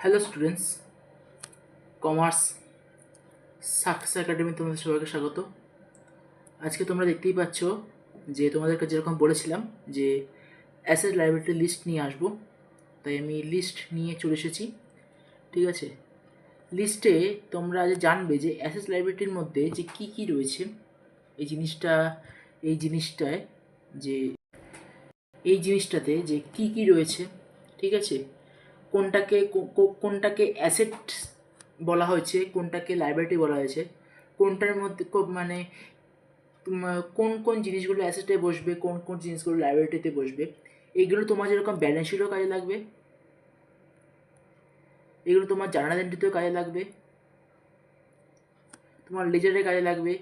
Hello students, commerce success academy তোমাদের সবাইকে স্বাগত। আজকে তোমরা দেখতেই পাচ্ছ যে তোমাদেরকে যেরকম বলেছিলাম যে অ্যাসেট লাইবিলিটি লিস্ট নিয়ে আসবো, তাই আমি লিস্ট নিয়ে চলে এসেছি। ঠিক আছে, লিস্টে তোমরা যে জানবে যে অ্যাসেট লাইবিলিটির মধ্যে যে কী কী রয়েছে, এই জিনিসটায় যে এই জিনিসটাতে যে কী কী রয়েছে। ঠিক আছে, কোনটাকে অ্যাসেট বলা হয়েছে, কোনটাকে লাইবিলিটি বলা হয়েছে, কোনটার মধ্যে মানে কোন কোন জিনিসগুলো অ্যাসেটে বসবে, কোন কোন জিনিসগুলো লাইবিলিটিতে বসবে, এইগুলো তোমার যেরকম ব্যালেন্স শিটও কাজে লাগবে, এগুলো তোমার জার্নাল এন্ট্রিতেও কাজে লাগবে, তোমার লেজারে কাজে লাগবে,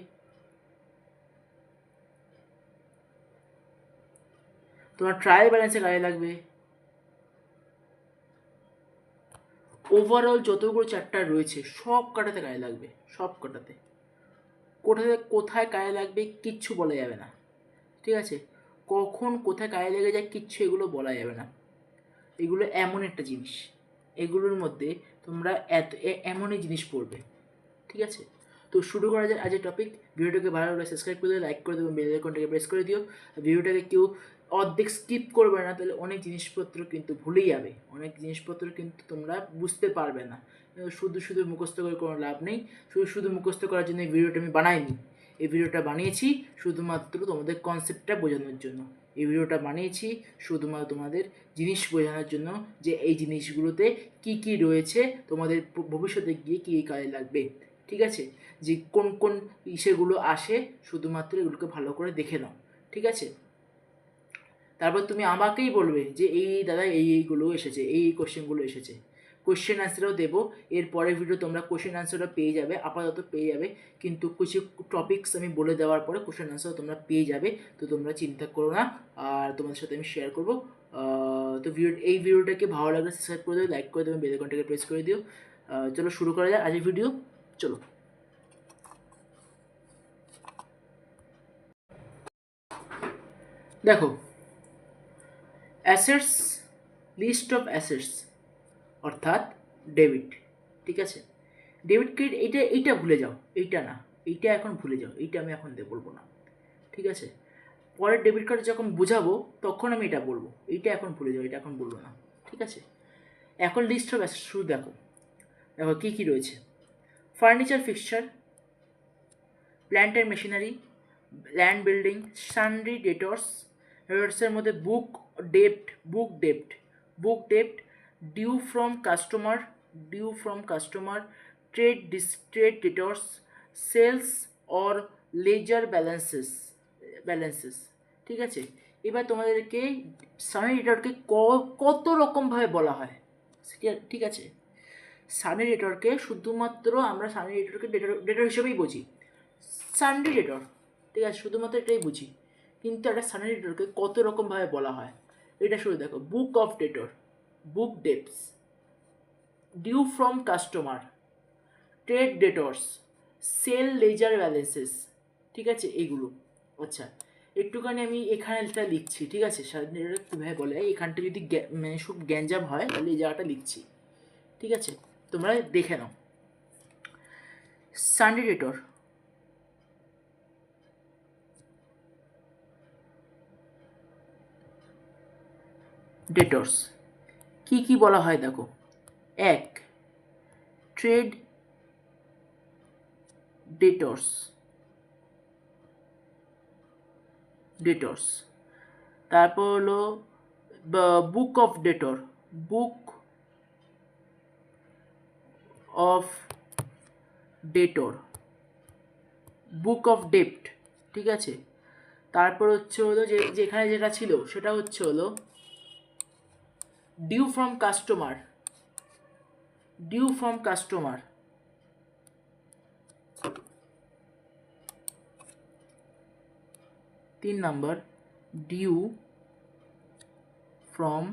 তোমার ট্রায়াল ব্যালেন্সে কাজে লাগবে। ওভারঅল যতগুলো চ্যাপ্টার রয়েছে সব কটাতে কাজে লাগবে, সব কটাতে। কোথায় কাজে লাগবে কিচ্ছু বলা যাবে না। ঠিক আছে, কখন কোথায় কাজে লেগে যায় কিচ্ছু এগুলো বলা যাবে না। এগুলো এমন একটা জিনিস, এগুলোর মধ্যে তোমরা এমনই জিনিস পড়বে। ঠিক আছে, তো শুরু করা যায় আজকের টপিক। ভিডিওটাকে ভালো করে সাবস্ক্রাইব করে দিও, লাইক করে দেবো, বেল আইকনটাকে প্রেস করে দিও। ভিডিওটাকে কেউ অর্ধেক স্কিপ করবে না, তাহলে অনেক জিনিসপত্র কিন্তু ভুলে যাবে, অনেক জিনিসপত্র কিন্তু তোমরা বুঝতে পারবে না। শুধু শুধু মুখস্থ করে কোনো লাভ নেই। শুধু শুধু মুখস্থ করার জন্য এই ভিডিওটা আমি বানাইনি। এই ভিডিওটা বানিয়েছি শুধুমাত্র তোমাদের কনসেপ্টটা বোঝানোর জন্য। এই ভিডিওটা বানিয়েছি শুধুমাত্র তোমাদের জিনিস বোঝানোর জন্য, যে এই জিনিসগুলোতে কি কি রয়েছে, তোমাদের ভবিষ্যতে গিয়ে কী কাজে লাগবে। ঠিক আছে, যে কোন কোন ইসেগুলো আসে, শুধুমাত্র এগুলোকে ভালো করে দেখে নাও। ঠিক আছে, তারপর তুমি আমাকেই বলবে যে এই দাদা এইগুলো এসেছে, এই কোশ্চেনগুলো এসেছে। কোশ্চেন আনসারও দেবো, এর পরের ভিডিও তোমরা কোশ্চেন আনসারও পেয়ে যাবে, আপাতত পেয়ে যাবে, কিন্তু কিছু টপিকস আমি বলে দেওয়ার পরে কোশ্চেন আনসারও তোমরা পেয়ে যাবে। তো তোমরা চিন্তা করো না, আর তোমাদের সাথে আমি শেয়ার করবো। তো এই ভিডিওটাকে ভালো লাগলে সাবস্ক্রাইব করে দিও, লাইক করে দেবে, বেল আইকনটাকে প্রেস করে দিও। চলো শুরু করা যায় আজকের ভিডিও। চলো, দেখো অ্যাসেটস, লিস্ট অফ অ্যাসেটস অর্থাৎ ডেবিট। ঠিক আছে, ডেবিট ক্রেডিট এইটা ভুলে যাও, এইটা না, এইটা এখন ভুলে যাও, এইটা আমি এখন বলবো না। ঠিক আছে, পরের ডেবিট কার্ড যখন বোঝাবো তখন আমি এটা বলবো, এইটা এখন ভুলে যাও, এটা এখন বলবো না। ঠিক আছে, এখন লিস্ট অফ অ্যাসেটস শুধু দেখো, দেখো কী কী রয়েছে। Furniture fixture, plant and machinery, land building, sundry ডেটর্সের মধ্যে বুক ডেপ্ট, due from customer, trade debtors, sales or ledger balances. ঠিক আছে, এবার তোমাদেরকে সানি ডেটরকে কত রকমভাবে বলা হয়। ঠিক আছে, সানি ডেটরকে শুধুমাত্র আমরা সানি ডেটরকে ডেটর হিসেবেই বুঝি, সানডে ডেটর। ঠিক আছে, শুধুমাত্র এটাই বুঝি, কিন্তু একটা সানডে ডেটরকে কত রকমভাবে বলা হয় এটা শুধু দেখো। Book of debtor, book debts, due from customer, trade debtors, sale ledger balances. ঠিক আছে, এইগুলো। আচ্ছা, একটুখানি আমি এখানেটা লিখছি। ঠিক আছে, সানডে ডেটর কীভাবে বলে, এখানটা যদি মানে খুব গ্যাঞ্জাম হয় তাহলে এই জায়গাটা লিখছি। ঠিক আছে, তোমরা দেখে নাও। সানডে ডেটর, ডেটর্স কি কি বলা হয় দেখো। এক, ট্রেড ডেটর্স, তারপর হলো book of debtor, book of debtor, book of ডেপ্ট। ঠিক আছে, তারপর হচ্ছে হলো যেখানে যেটা ছিল সেটা হচ্ছে হলো due from customer. 3 number, due from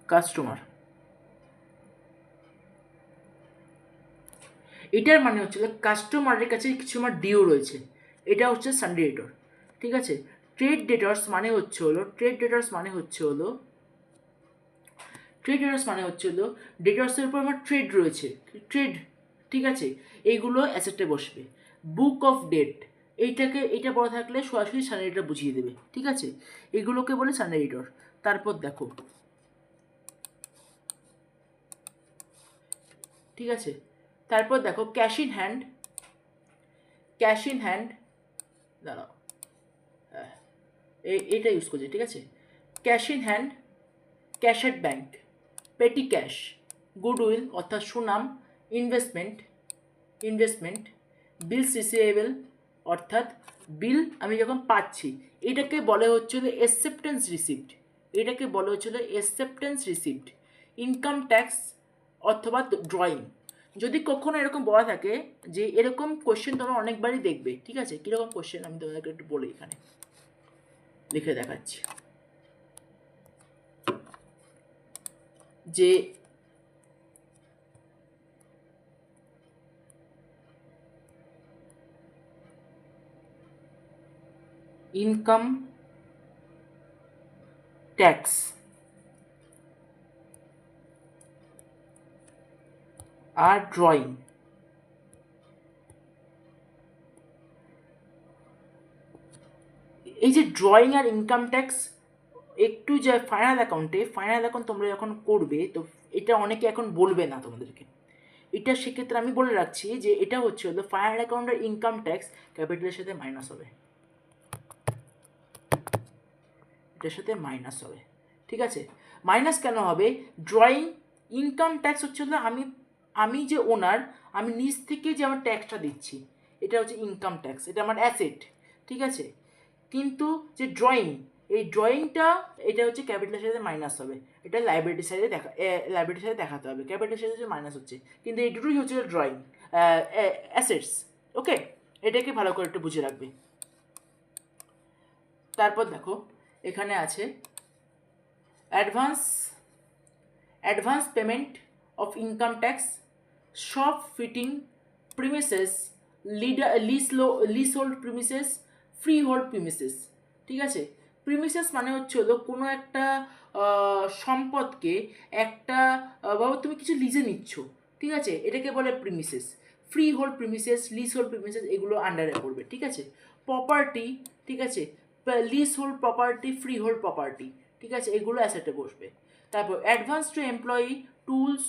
customer. এটার মানে হচ্ছে কাস্টমারের কাছে কিছু আমার ডিউ রয়েছে, এটা হচ্ছে সানডে ডেটর। ঠিক আছে, ট্রেড ডেটর্স মানে হচ্ছে হলো ট্রেডার্স মানে হচ্ছে হলো ডেটার্সের উপর আমার ট্রেড রয়েছে, ট্রেড, ঠিক আছে, এইগুলো অ্যাসেটে বসবে। বুক অফ ডেট, এইটা বলা থাকলে সরাসরি সানারিটা বুঝিয়ে দেবে, ঠিক আছে, এগুলোকে বলে সানারিটর। তারপর দেখো, ঠিক আছে, তারপর দেখো cash in hand, cash in hand, দাঁড়াও, এটা ইউজ করছি, ঠিক আছে, cash in hand, cash at bank, পেটি ক্যাশ, গুডউইল অর্থাৎ সুনাম, ইনভেস্টমেন্ট, ইনভেস্টমেন্ট, বিলস রিসিভেবল অর্থাৎ বিল আমি যখন পাচ্ছি, এটাকে বলে হচ্ছিল অ্যাকসেপ্টেন্স রিসিপ্ট, এটাকে বলে হচ্ছিল অ্যাকসেপ্টেন্স রিসিপ্ট, ইনকাম ট্যাক্স অথবা ড্রয়িং। যদি কখনো এরকম বলা থাকে যে এরকম কোশ্চেন তোমরা অনেকবারই দেখবে, ঠিক আছে, কীরকম কোশ্চেন আমি তোমাদেরকে একটু বলি, এখানে লিখে দেখাচ্ছি যে ইনকাম ট্যাক্স আর ড্রয়িং, এই যে ড্রয়িং আর ইনকাম ট্যাক্স, একটু যে ফাইনাল অ্যাকাউন্ট তোমরা যখন করবে, তো এটা অনেকে এখন বলবে না তোমাদেরকে, এটা সেক্ষেত্রে আমি বলে রাখছি যে এটা হচ্ছে হলো ফাইনাল অ্যাকাউন্টের ইনকাম ট্যাক্স ক্যাপিটালের সাথে মাইনাস হবে, এটার সাথে মাইনাস হবে, ঠিক আছে। মাইনাস কেন হবে? ড্রয়িং ইনকাম ট্যাক্স হচ্ছে হলো আমি যে ওনার, আমি নিজ থেকে যে আমার ট্যাক্সটা দিচ্ছি, এটা হচ্ছে ইনকাম ট্যাক্স, এটা আমার অ্যাসেট, ঠিক আছে। কিন্তু যে ড্রয়িং, এই ড্রয়িংটা এটা হচ্ছে ক্যাপিটালের সাথে মাইনাস হবে, এটা লাইবিলিটির সাইডে লাইবিলিটির সাথে দেখাতে হবে, ক্যাপিটালের সাথে মাইনাস হচ্ছে, কিন্তু এই দুটোই হচ্ছে ড্রয়িং অ্যাসেটস, ওকে, এটাকে ভালো করে একটু বুঝে রাখবে। তারপর দেখো এখানে আছে advance payment of income tax, shop fitting premises, leasehold premises, free hold premises, ঠিক আছে। প্রিমিসেস মানে হচ্ছে হলো কোনো একটা সম্পদকে একটা বাবা তুমি কিছু লিজে নিচ্ছ, ঠিক আছে, এটাকে বলে premises. Free hold premises, leasehold premises এগুলো আন্ডারে পড়বে, ঠিক আছে। প্রপার্টি, ঠিক আছে, leasehold property, freehold property, ঠিক আছে, এগুলো অ্যাসেটে বসবে। তারপর advance to employee, tools,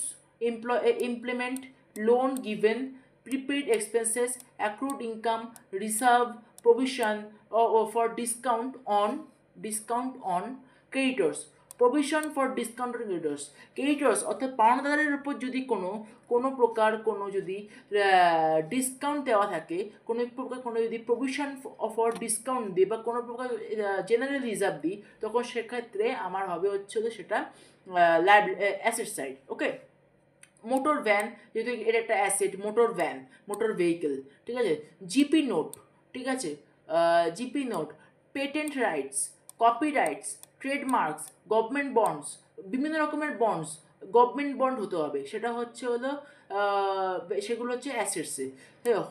implement, loan given, prepaid expenses, accrued income, reserve, provision for discount on creditors, provision for discount on creditors অর্থাৎ পাওনাদারের উপর যদি কোনো প্রকার কোনো যদি ডিসকাউন্ট দেওয়া থাকে, কোনো প্রকার কোনো যদি প্রভিশন ফর ডিসকাউন্ট দিই বা কোনো প্রকার জেনারেল রিজার্ভ দিই, তখন সেক্ষেত্রে আমার হবে হচ্ছে সেটা অ্যাসেট সাইড, ওকে। মোটর ভ্যান, যেহেতু এটা একটা অ্যাসেট, মোটর ভেহিকেল, ঠিক আছে। জিপি নোট, ঠিক আছে, GP note, patent rights, copy rights, trademarks, government bonds, বিভিন্ন রকমের বন্ডস, গভর্নমেন্ট বন্ড হতে হবে, সেটা হচ্ছে হলো সেগুলো হচ্ছে অ্যাসেটসে।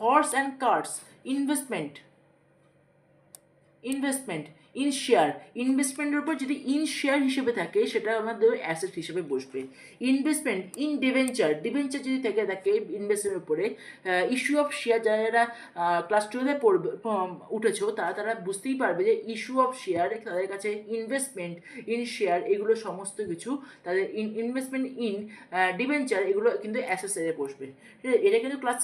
Horse and carts, investment, in share, ইনভেস্টমেন্টের উপর যদি ইন শেয়ার হিসেবে থাকে সেটা আমাদের অ্যাসেট হিসেবে বসবে। ইনভেস্টমেন্ট ইন ডিভেঞ্চার যদি থেকে থাকে ইনভেস্টমেন্টের উপরে, ইস্যু অফ শেয়ার, যারা ক্লাস 12-এ পড়বে উঠেছো তারা বুঝতেই পারবে যে ইস্যু অফ শেয়ার তাদের কাছে ইনভেস্টমেন্ট ইন শেয়ার এগুলো সমস্ত কিছু তাদের ইনভেস্টমেন্ট ইন ডিভেঞ্চার এগুলো কিন্তু অ্যাসেটে বসবে। এটা কিন্তু ক্লাস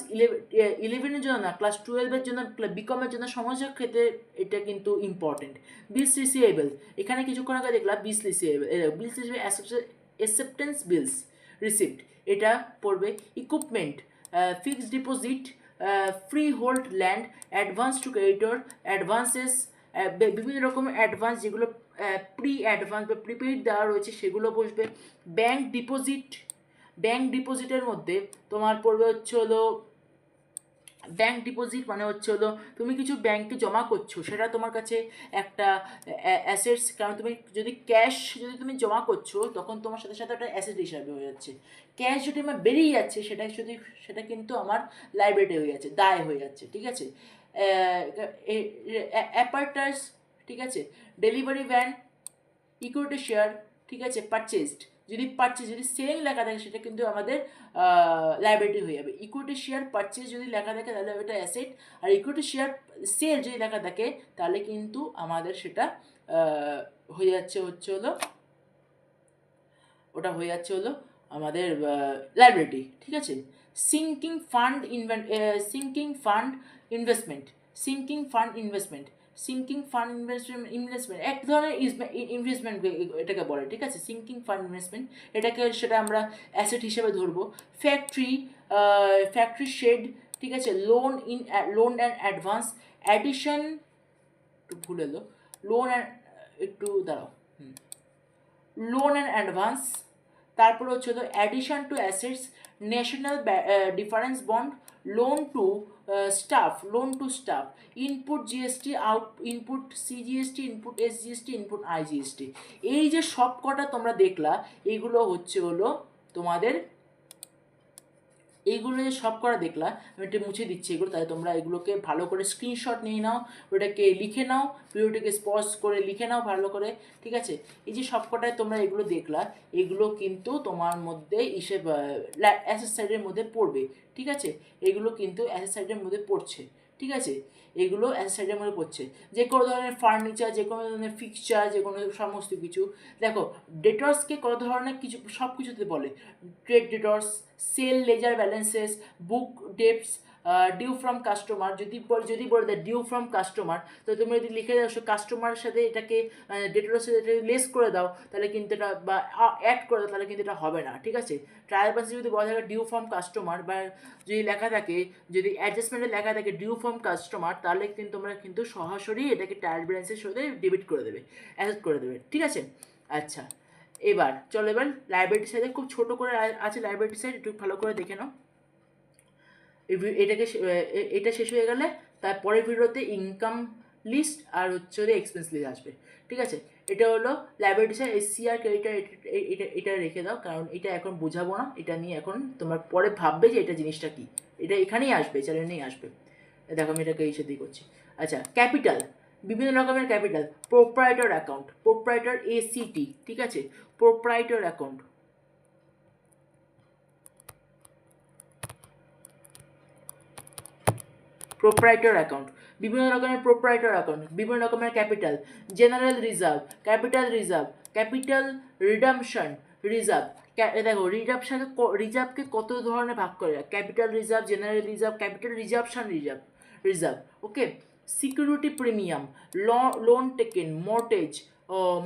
11-এর জন্য না, ক্লাস 12-এর জন্য, বিকমের জন্য সমাজের ক্ষেত্রে এটা কিন্তু ইম্পর্টেন্ট। বিলস রিসিভেবল, এখানে কিছুক্ষণ আগে দেখলাম বিলস রিসিভেবল, অ্যাকসেপ্টেন্স বিলস রিসিপ্ট, এটা পড়বে। Equipment, fixed deposit, free hold land, advance to creditor, advances, বিভিন্ন রকমের অ্যাডভান্স যেগুলো প্রি অ্যাডভান্স বা প্রিপেইড দেওয়া রয়েছে সেগুলো বসবে। ব্যাংক ডিপোজিটের মধ্যে তোমার পড়বে হচ্ছে হলো ব্যাংক ডিপোজিট মানে হচ্ছে হলো তুমি কিছু ব্যাংকে জমা করছো, সেটা তোমার কাছে একটা অ্যাসেটস, কারণ তুমি যদি ক্যাশ যদি তুমি জমা করছো তখন তোমার সাথে সাথে একটা অ্যাসেট হিসাবে হয়ে যাচ্ছে। ক্যাশ যদি আমার বেরিয়ে যাচ্ছে সেটা কিন্তু আমার লাইবিলিটি হয়ে যাচ্ছে, দায় হয়ে যাচ্ছে, ঠিক আছে। অ্যাপার্টাস, ঠিক আছে, ডেলিভারি ভ্যান, ইকুইটি শেয়ার, ঠিক আছে, পারচেজড, যদি পারচেজ, যদি সেলিং লেখা থাকে সেটা কিন্তু আমাদের লাইবিলিটি হয়ে যাবে। ইকুইটি শেয়ার পারচেজ যদি লেখা থাকে তাহলে ওটা অ্যাসেট, আর ইকুইটি শেয়ার সেল যদি লেখা থাকে তাহলে কিন্তু আমাদের সেটা হয়ে যাচ্ছে হলো ওটা হয়ে যাচ্ছে হলো আমাদের লাইবিলিটি। ঠিক আছে। Sinking fund investment sinking fund investment এক ধরনের ইনভেস্টমেন্ট এটাকে বলে। ঠিক আছে, সিঙ্কিং ফান্ড ইনভেস্টমেন্ট, এটাকে সেটা আমরা অ্যাসেট হিসেবে ধরবো। ফ্যাক্টরি শেড, ঠিক আছে, লোন অ্যান্ড অ্যাডভান্স, অ্যাডিশন, একটু ভুল এলো, লোন অ্যান্ড, একটু দাঁড়াও, লোন অ্যান্ড অ্যাডভান্স, তারপরে হচ্ছে হলো addition to assets, national defence bond, loan to staff, input GST, input CGST, input SGST, input IGST. এই যে সব কটা তোমরা দেখলা, এইগুলো হচ্ছে হলো তোমাদের, এইগুলো যে সব করা দেখলা, আমি একটু মুছে দিচ্ছি এগুলো, তাই তোমরা এগুলোকে ভালো করে স্ক্রিনশট নিয়ে নাও, ওটাকে লিখে নাও, ভিডিওটাকে পজ করে লিখে নাও ভালো করে। ঠিক আছে, এই যে সব কটায় তোমরা এগুলো দেখলা, এগুলো কিন্তু তোমার মধ্যে অ্যাসেট সাইডের মধ্যে পড়বে। ঠিক আছে, এগুলো কিন্তু অ্যাসেট সাইডের মধ্যে পড়ছে। ঠিক আছে, এগুলো অ্যাসেট সাইডের মধ্যে পড়ছে। যে কোনো ধরনের ফার্নিচার, যে কোনো ধরনের ফিক্সচার, যে কোনো সমস্ত কিছু। দেখো, ডেটর্সকে কত ধরনের কিছু সব কিছুতে বলে, trade debtors, sale ledger balances, book debts, due from customer. যদি বলে দেয় ডিউ ফ্রম কাস্টমার, তো তুমি যদি লিখে দাও কাস্টমারের সাথে এটাকে ডেটরের সাথে এটা লেস করে দাও, তাহলে কিন্তু এটা, বা অ্যাড করে দাও, তাহলে কিন্তু এটা হবে না। ঠিক আছে, ট্রায়াল ব্যালেন্সে যদি বলা থাকে ডিউ ফ্রম কাস্টমার, বা যদি লেখা থাকে, যদি অ্যাডজাস্টমেন্টে লেখা থাকে ডিউ ফ্রম কাস্টমার, তাহলে কিন্তু তোমরা কিন্তু সরাসরি এটাকে ট্রায়াল ব্যালেন্সের সাথে ডেবিট করে দেবে, অ্যাসেট করে দেবে। ঠিক আছে, আচ্ছা, এবার চলো, এবার লাইব্রেরি সাইডে খুব ছোট করে আছে, লাইব্রেরি সাইড একটু ভালো করে দেখে নাও। এটা শেষ হয়ে গেলে তারপরের ভিডিওতে ইনকাম লিস্ট আর হচ্ছে এক্সপেন্স লিস্ট আসবে। ঠিক আছে, এটা হলো লাইব্রেরি সাইড। এসসিআর ক্রেডিটার, এটা রেখে দাও, কারণ এটা এখন বোঝাবো না, এটা নিয়ে এখন তোমরা পরে ভাববে যে এটা জিনিসটা কি, এটা এখানেই আসবে, চ্যানেলেই আসবে। দেখো আমি এটাকে এই সাথেই করছি। আচ্ছা, ক্যাপিটাল, বিভিন্ন রকমের ক্যাপিটাল, প্রোপ্রাইটর অ্যাকাউন্ট, প্রোপ্রাইটর এসিটি। ঠিক আছে, প্রোপ্রাইটর অ্যাকাউন্ট, প্রোপ্রাইটর অ্যাকাউন্ট, বিভিন্ন রকমের প্রোপ্রাইটর অ্যাকাউন্ট, বিভিন্ন রকমের capital, general reserve, capital redemption reserve. দেখো, রিজার্ভকে কত ধরনের ভাগ করে, capital reserve, general reserve, capital reservation reserve. Okay, security premium, loan taken,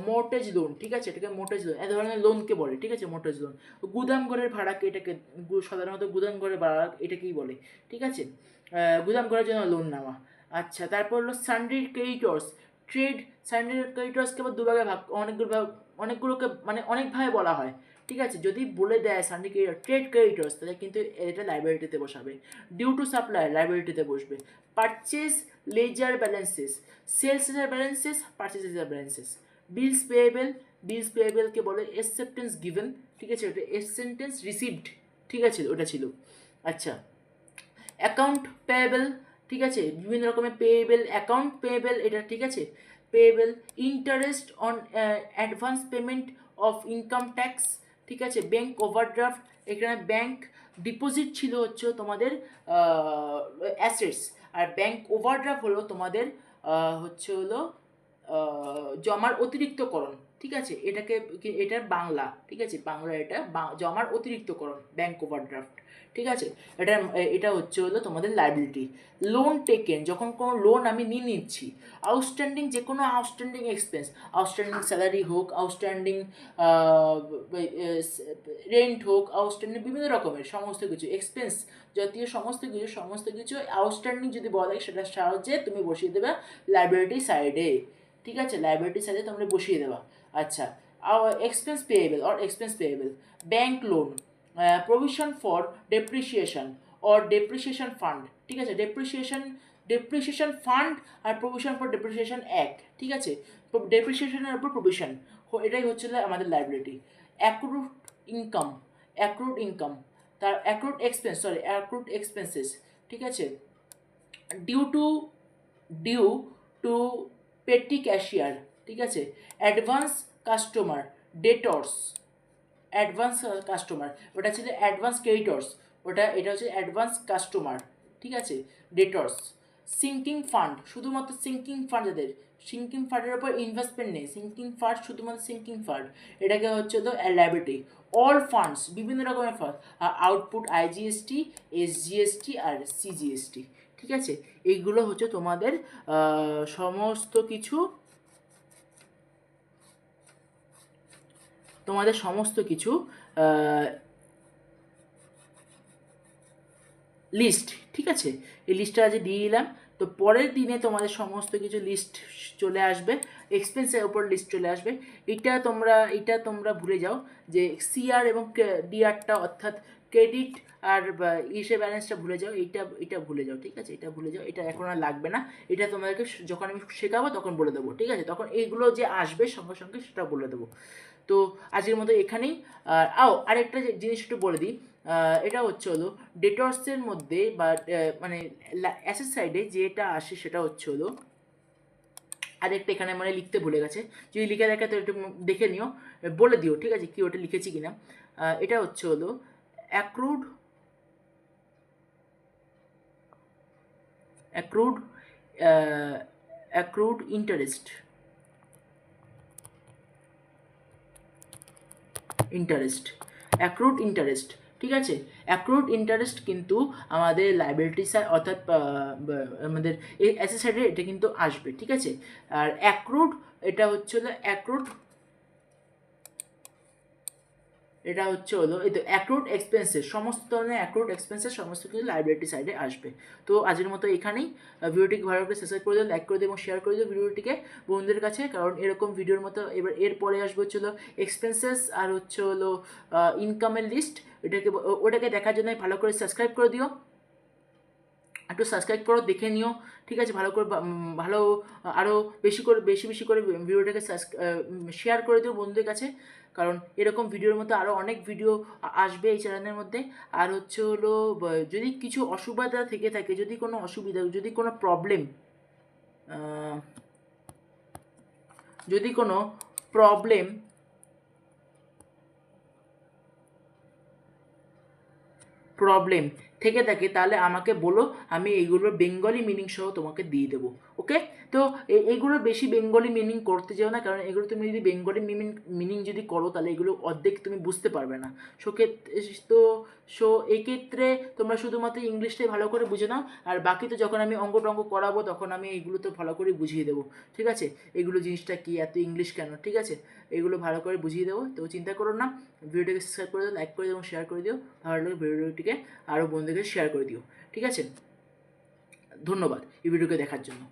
mortgage loan. ঠিক আছে, এটাকে মর্টেজ লোন, এ ধরনের লোনকে বলে। ঠিক আছে, মর্টেজ লোন। গুদাম ঘরের ভাড়াকে, এটাকে সাধারণত গুদাম ঘরের ভাড়া এটাকেই বলে। ঠিক আছে, গুদাম করার জন্য লোন নেওয়া। আচ্ছা, তারপর হলো সানড্রি ক্রেডিটর্স, সানড্রি ক্রেডিটর্সকে আবার দুভাগে ভাগ, অনেকগুলোকে মানে অনেকভাবে বলা হয়। ঠিক আছে, যদি বলে দেয় সানড্রি ক্রেডিটর, ট্রেড ক্রেডিটর্স, তাহলে কিন্তু এটা লাইব্রেরিটিতে বসাবে। ডিউ টু সাপ্লাই লাইব্রেরিটিতে বসবে। Purchase ledger balances, sales ledger balances, purchase ledger balances. Bills পেয়েবেলকে বলে অ্যাকসেপ্টেন্স গিভেন। ঠিক আছে, ওটা অ্যাকসেপ্টেন্স রিসিভড। ঠিক আছে, ওটা ছিল। আচ্ছা, অ্যাকাউন্ট পেয়েবল, ঠিক আছে, বিভিন্ন রকমের অ্যাকাউন্ট পেয়েবল, এটা ঠিক আছে, payable. Interest on advance payment of income tax. ঠিক আছে, ব্যাংক ওভারড্রাফট, এখানে ব্যাংক ডিপোজিট ছিল হচ্ছে তোমাদের অ্যাসেটস, আর ব্যাংক ওভারড্রাফট হলো তোমাদের হচ্ছে হলো জমার অতিরিক্তকরণ। ঠিক আছে, এটার বাংলা। ঠিক আছে, বাংলা এটা জমার অতিরিক্তকরণ, ব্যাংক ওভারড্রাফট। ঠিক আছে, এটা হচ্ছে হলো তোমাদের লাইবিলিটি। লোন টেকেন, যখন কোনো লোন আমি নিচ্ছি। আউটস্ট্যান্ডিং, যে কোনো আউটস্ট্যান্ডিং এক্সপেন্স, আউটস্ট্যান্ডিং স্যালারি হোক, আউটস্ট্যান্ডিং রেন্ট হোক, আউটস্ট্যান্ডিং বিভিন্ন রকমের সমস্ত কিছু এক্সপেন্স জাতীয় সমস্ত কিছু আউটস্ট্যান্ডিং যদি বলা হয়, সেটার সাহায্যে তুমি বসিয়ে দেবে লাইব্রেরি সাইডে। ঠিক আছে, লাইব্রেরি সাইডে তোমরা বসিয়ে দেবা। আচ্ছা, expense payable, bank loan, provision for depreciation fund. ঠিক আছে, ডেপ্রিসিয়েশন ফান্ড আর প্রভিশন ফর ডেপ্রিসিয়েশন এক। ঠিক আছে, ডেপ্রিসিয়েশনের উপর প্রভিশন, এটাই হচ্ছে আমাদের লাইবিলিটি। অ্যাক্রুড ইনকাম, তার অ্যাক্রুড এক্সপেন্সেস। ঠিক আছে, ডিউ টু পেটি ক্যাশিয়ার। ঠিক আছে, advance customer, debtors. Advance customer, ওটা ছিল অ্যাডভান্স ক্রেডিটর্স, এটা হচ্ছে অ্যাডভান্স কাস্টমার, ঠিক আছে। ডেটর্স, সিঙ্কিং ফান্ড, শুধুমাত্র সিঙ্কিং ফান্ড যাদের, সিঙ্কিং ফান্ডের ওপর ইনভেস্টমেন্ট নেই, সিঙ্কিং ফান্ড শুধুমাত্র সিঙ্কিং ফান্ড, এটাকে হচ্ছে তো লাইবিলিটি। অল ফান্ডস, বিভিন্ন রকমের ফান্ড, আউটপুট আইজিএসটি, এসজিএসটি আর সিজিএসটি, ঠিক আছে। এইগুলো হচ্ছে তোমাদের সমস্ত কিছু, তোমাদের সমস্ত কিছু লিস্ট, ঠিক আছে। এই লিস্টটা আজ দিয়ে দিলাম। তো পরের দিনে তোমাদের সমস্ত কিছু লিস্ট চলে আসবে, এক্সপেন্সের ওপর লিস্ট চলে আসবে। এটা তোমরা ভুলে যাও যে সিআর এবং ডিআরটা, অর্থাৎ ক্রেডিট আর ইসে ব্যালেন্সটা ভুলে যাও, এটা ভুলে যাও, ঠিক আছে। এটা ভুলে যাও, এটা এখন আর লাগবে না। এটা তোমাদেরকে যখন আমি শেখাবো তখন বলে দেবো, ঠিক আছে। তখন এইগুলো যে আসবে সঙ্গে সঙ্গে সেটা বলে দেবো। তো আজকের মতো এখানেই। আরেকটা জিনিস একটু বলে দিই, এটা হচ্ছে হলো ডেটর্সের মধ্যে বা মানে অ্যাসেট সাইডে যেটা আসে সেটা হচ্ছে হলো, আরেকটা এখানে মানে লিখতে ভুলে গেছে, যদি লিখে দেখে তো একটু দেখে নিও, বলে দিও, ঠিক আছে, কি ওটা লিখেছি কিনা। এটা হচ্ছে হলো accrued accrued accrued interest accrued interest, ঠিক আছে। অ্যাক্রুড ইন্টারেস্ট কিন্তু আমাদের লাইবিলিটি সাইড, অর্থাৎ আমাদের এই অ্যাসেট সাইডে এটা কিন্তু আসবে, ঠিক আছে। আর অ্যাক্রুড, এটা হচ্ছে হলো অ্যাক্রুড, এটা হচ্ছে হলো এই তো অ্যাক্রুড এক্সপেন্সেস, সমস্ত ধরনের অ্যাক্রুড এক্সপেন্সেস সমস্ত কিছু লাইবিলিটি সাইডে আসবে। তো আজকের মতো এখানেই। ভিডিওটিকে ভালো করে সাবস্ক্রাইব করে দিও, লাইক করে দিও এবং শেয়ার করে দিও ভিডিওটিকে বন্ধুদের কাছে, কারণ এরকম ভিডিওর মতো এবার এরপরে আসবে হচ্ছে হলো এক্সপেন্সেস আর হচ্ছে হলো ইনকামের লিস্ট। ওটাকে দেখার জন্য ভালো করে সাবস্ক্রাইব করে দিও, একটু সাবস্ক্রাইব করো, দেখে নিও, ঠিক আছে। ভালো করে ভালো আরও বেশি বেশি করে ভিডিওটাকে শেয়ার করে দিও বন্ধুদের কাছে, কারণ এরকম ভিডিওর মধ্যে আরও অনেক ভিডিও আসবে এই চ্যানেলের মধ্যে। আর হচ্ছে হলো যদি কিছু অসুবিধা থেকে থাকে, যদি কোনো অসুবিধা, যদি কোনো প্রবলেম, যদি কোনো প্রবলেম প্রবলেম থেকে থাকে তাহলে আমাকে বলো, আমি এইগুলোর বেঙ্গলি মিনিং সহ তোমাকে দিয়ে দেবো, ওকে। তো এইগুলোর বেশি বেঙ্গলি মিনিং করতে চাও না, কারণ এগুলো তুমি যদি বেঙ্গলি মিনিং যদি করো তাহলে এগুলো অর্ধেক তুমি বুঝতে পারবে না। তো এক্ষেত্রে তোমরা শুধুমাত্র ইংলিশটাই ভালো করে বুঝে নাও, আর বাকি তো যখন আমি অঙ্ক টঙ্ক করাবো তখন আমি এইগুলো তো ভালো করে বুঝিয়ে দেবো, ঠিক আছে। এগুলো জিনিসটা কি, এত ইংলিশ কেন, ঠিক আছে, এগুলো ভালো করে বুঝিয়ে দেবো। তো চিন্তা করো না, ভিডিওটিকে সাবস্ক্রাইব করে দিও, লাইক করে দিও এবং শেয়ার করে দিও, ভালো লাগলে ভিডিওটিকে আরও বন্ধুদের শেয়ার করে দিও, ঠিক আছে। ধন্যবাদ এই ভিডিওকে দেখার জন্য।